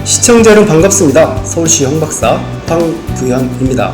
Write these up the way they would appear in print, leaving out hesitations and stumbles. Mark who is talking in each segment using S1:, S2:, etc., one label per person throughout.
S1: 시청자 여러분 반갑습니다. 서울시 형박사 황규현입니다.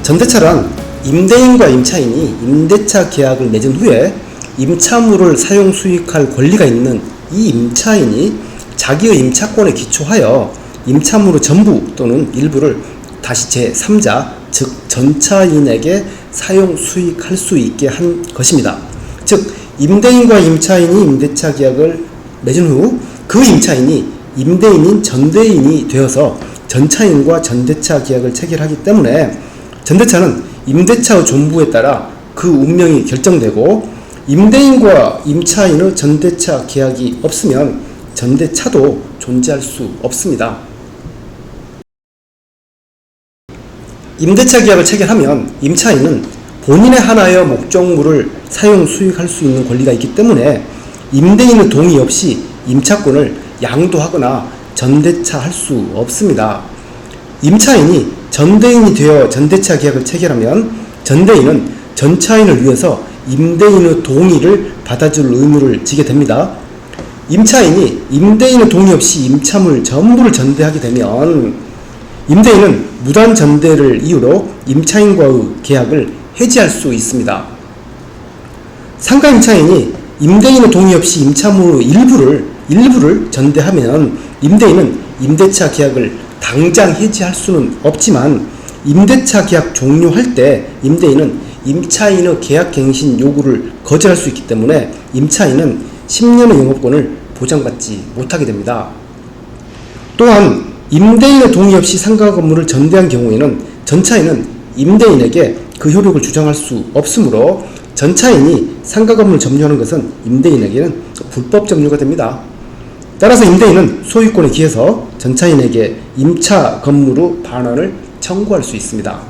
S1: 전대차란 임대인과 임차인이 임대차 계약을 맺은 후에 임차물을 사용 수익할 권리가 있는 이 임차인이 자기의 임차권에 기초하여 임차물의 전부 또는 일부를 다시 제3자 즉 전차인에게 사용 수익할 수 있게 한 것입니다. 즉 임대인과 임차인이 임대차 계약을 맺은 후 그 임차인이 임대인인 전대인이 되어서 전차인과 전대차 계약을 체결하기 때문에 전대차는 임대차의 존부에 따라 그 운명이 결정되고 임대인과 임차인의 전대차 계약이 없으면 전대차도 존재할 수 없습니다. 임대차 계약을 체결하면 임차인은 본인의 하나의 목적물을 사용 수익할 수 있는 권리가 있기 때문에 임대인의 동의 없이 임차권을 양도하거나 전대차할 수 없습니다. 임차인이 전대인이 되어 전대차 계약을 체결하면 전대인은 전차인을 위해서 임대인의 동의를 받아줄 의무를 지게 됩니다. 임차인이 임대인의 동의 없이 임차물 전부를 전대하게 되면 임대인은 무단 전대를 이유로 임차인과의 계약을 해지할 수 있습니다. 상가 임차인이 임대인의 동의 없이 임차물의 일부를 전대하면 임대인은 임대차 계약을 당장 해지할 수는 없지만 임대차 계약 종료할 때 임대인은 임차인의 계약갱신 요구를 거절할 수 있기 때문에 임차인은 10년의 영업권을 보장받지 못하게 됩니다. 또한 임대인의 동의 없이 상가 건물을 전대한 경우에는 전차인은 임대인에게 그 효력을 주장할 수 없으므로 전차인이 상가 건물을 점유하는 것은 임대인에게는 불법 점유가 됩니다. 따라서 임대인은 소유권에 기해서 전차인에게 임차 건물의 반환을 청구할 수 있습니다.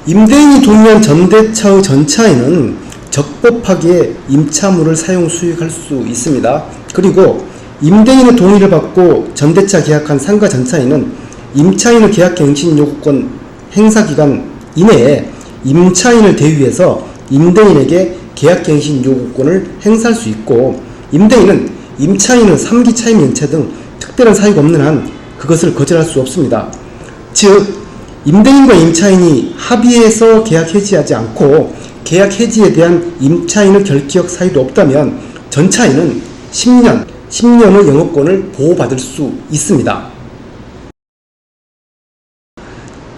S1: 임대인이 동의한 전대차의 전차인은 적법하게 임차물을 사용 수익할 수 있습니다. 그리고 임대인의 동의를 받고 전대차 계약한 상가 전차인은 임차인의 계약갱신 요구권 행사기간 이내에 임차인을 대위해서 임대인에게 계약갱신 요구권을 행사할 수 있고 임대인은 임차인의 3기 차임 연체 등 특별한 사유가 없는 한 그것을 거절할 수 없습니다. 즉 임대인과 임차인이 합의해서 계약 해지하지 않고 계약 해지에 대한 임차인의 결격 사유도 없다면 전차인은 10년의 영업권을 보호받을 수 있습니다.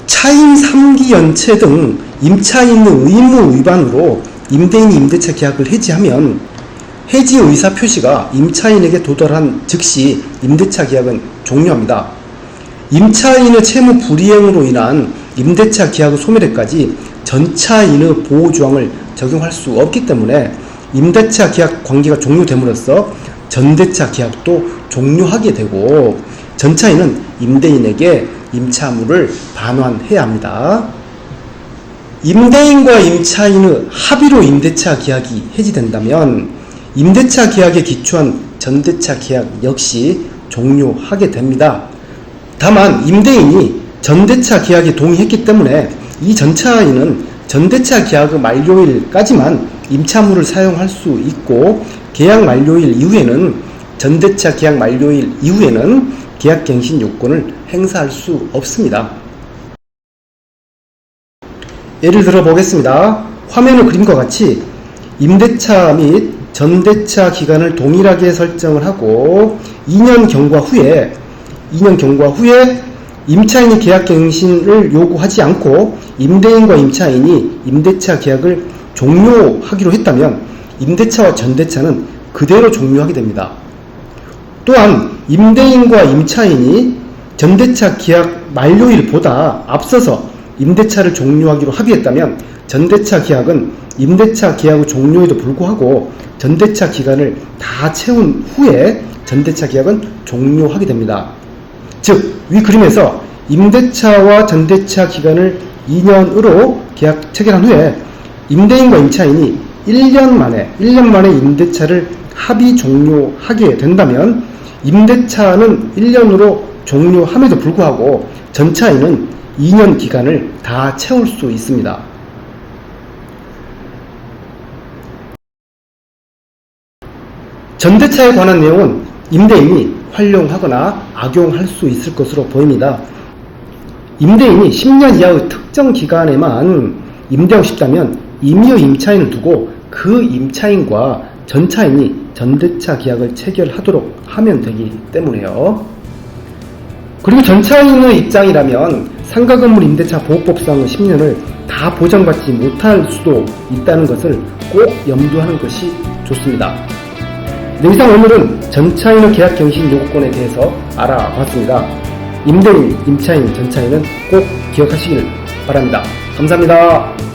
S1: 차임 3기 연체 등 임차인의 의무 위반으로 임대인이 임대차 계약을 해지하면 해지 의사 표시가 임차인에게 도달한 즉시 임대차 계약은 종료합니다. 임차인의 채무 불이행으로 인한 임대차 계약의 소멸에까지 전차인의 보호조항을 적용할 수 없기 때문에 임대차 계약 관계가 종료됨으로써 전대차 계약도 종료하게 되고 전차인은 임대인에게 임차물을 반환해야 합니다. 임대인과 임차인의 합의로 임대차 계약이 해지된다면 임대차 계약에 기초한 전대차 계약 역시 종료하게 됩니다. 다만 임대인이 전대차 계약에 동의했기 때문에 이 전차인은 전대차 계약의 만료일까지만 임차물을 사용할 수 있고 계약 만료일 이후에는 전대차 계약 만료일 이후에는 계약갱신 요건을 행사할 수 없습니다. 예를 들어 보겠습니다. 화면의 그림과 같이 임대차 및 전대차 기간을 동일하게 설정을 하고 2년 경과 후에 임차인이 계약갱신을 요구하지 않고 임대인과 임차인이 임대차 계약을 종료하기로 했다면 임대차와 전대차는 그대로 종료하게 됩니다. 또한 임대인과 임차인이 전대차 계약 만료일보다 앞서서 임대차를 종료하기로 합의했다면 전대차 계약은 임대차 계약의 종료에도 불구하고 전대차 기간을 다 채운 후에 전대차 계약은 종료하게 됩니다. 즉, 위 그림에서 임대차와 전대차 기간을 2년으로 계약 체결한 후에 임대인과 임차인이 1년 만에 임대차를 합의 종료하게 된다면 임대차는 1년으로 종료함에도 불구하고 전차인은 2년 기간을 다 채울 수 있습니다. 전대차에 관한 내용은 임대인이 활용하거나 악용할 수 있을 것으로 보입니다. 임대인이 10년 이하의 특정 기간에만 임대하고 싶다면 임의의 임차인을 두고 그 임차인과 전차인이 전대차 계약을 체결하도록 하면 되기 때문에요. 그리고 전차인의 입장이라면 상가 건물 임대차 보호법상 10년을 다 보장받지 못할 수도 있다는 것을 꼭 염두하는 것이 좋습니다. 네, 이상 오늘은 전차인의 계약 갱신 요구권에 대해서 알아봤습니다. 임대인, 임차인, 전차인은 꼭 기억하시길 바랍니다. 감사합니다.